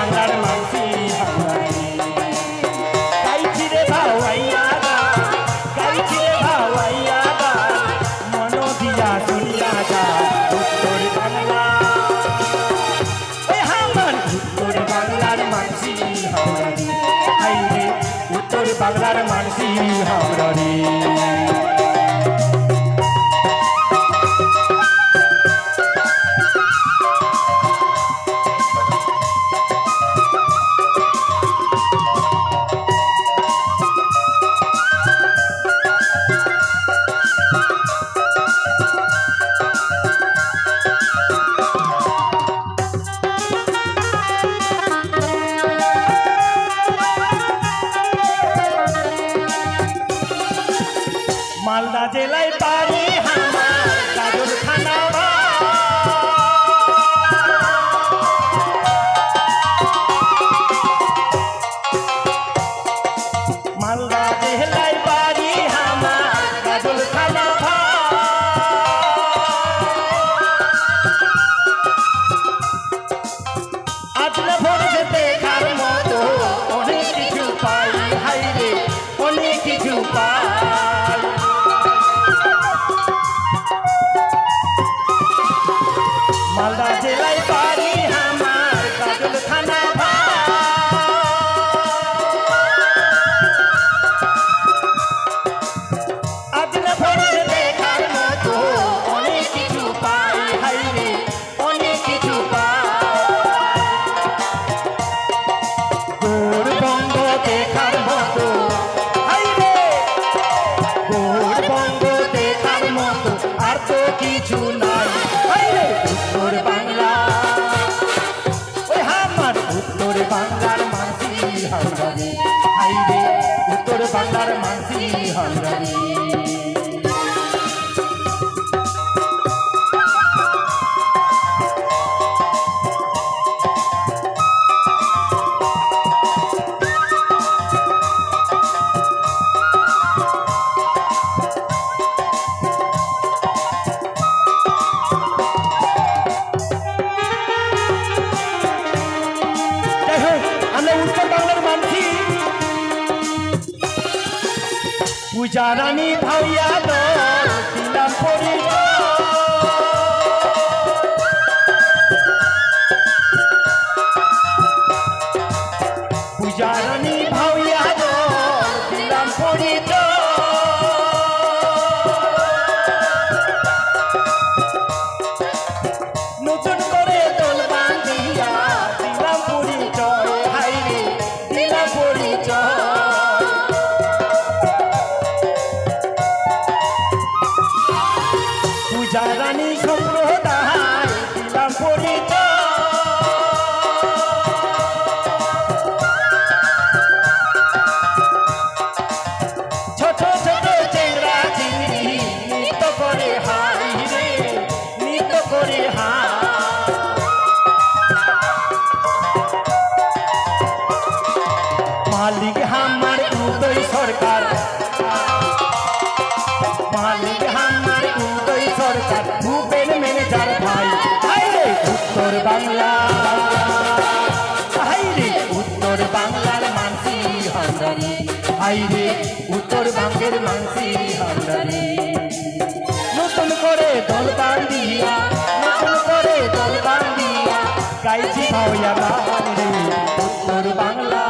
বাংলার মানসি হামরারি গাইছি রে ভাওয়াইয়া গান গাইছি রে ভাওয়াইয়া গান মন দিয়া শুনিয়া যা উত্তর বাংলা ওই আমার উত্তর বাংলার মানসি হামরারি হাই রে উত্তর বাংলার মানসি হামরারি মালদা জেলায় বাড়ি আমার কাজল থানা মালদা জেলায় বাড়ি আমার কাজল থানা আসলে ভোরে দেখার মতো অনেক কিছু পাই হাই রে অনেক কিছু পাই মালদা জেলায় বাড়ি আমার কাজল থানা আপনি ভোরে দেখার মতো অনেক কিছু পাই হাই রে অনেক কিছু পাই গৌরবঙ্গ দেখার মতো হাই রে গৌরবঙ্গ দেখার মতো আর তো কিছু নাই উত্তর বাংলা ওই আমার উত্তর বাংলার মানসি হামরারি হাই রে উত্তর বাংলার মানসি হামরারি উত্তর বাংলার মানসি পূজা রানী ভাইয়া দিলাম পরিচয় পূজা রানী ভাইয়া দিলাম পরিচয় নতুন করে দোল বাঁধিয়া দিলাম পরিচয় হাই রে দিলাম পরিচয় পূজা রানী সম্প্রদায় দিলাম পরিচয় ছোট ছোট চেংড়া চিংড়ি নৃত্য করে হাই রে নৃত্য করে হাই মালিক আমার উদয় সরকার মালিক আমার উদয় সরকার ভূপেন ম্যানেজার ভাই হাই রে উত্তর বাংলা হাই রে উত্তর বাংলার মানসি হামরারি হাই রে উত্তর বাংলার মানসি হামরারি নতুন করে দল বাঁধিয়া নতুন করে দল বাঁধিয়া গাইছি ভাওয়া গান রে উত্তর বাংলা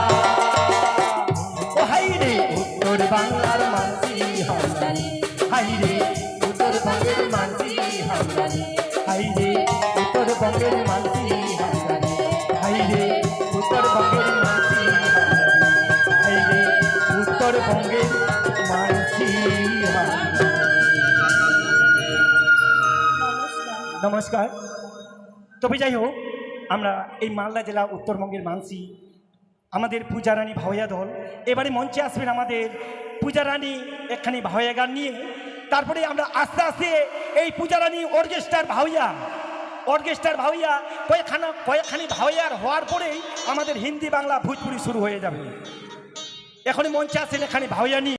হাই রে উত্তর বাংলার মানসি হামরারি হাই রে উত্তরবঙ্গের মানসি হামরারি হাই রে উত্তরবঙ্গের মানসি হামরারি হাই রে উত্তরবঙ্গের মানসি হামরারি হাই রে উত্তরবঙ্গের মানসি হামরারি। নমস্কার। তবে যাই হোক আমরা এই মালদা জেলা উত্তরবঙ্গের মানসি আমাদের পূজা রানী ভাওয়া দল এবারে মঞ্চে আসবেন আমাদের পূজা রানী একখানি ভাওয়া গান নিয়ে তারপরে আমরা আস্তে আস্তে এই পূজা রানী অর্কেস্ট্রার ভাওয়া কয়েকখানি ভাওয়ার হওয়ার পরেই আমাদের হিন্দি বাংলা ভোজপুরি শুরু হয়ে যাবে। এখনই মঞ্চে আসেন এখানে ভাওয়া নিয়ে।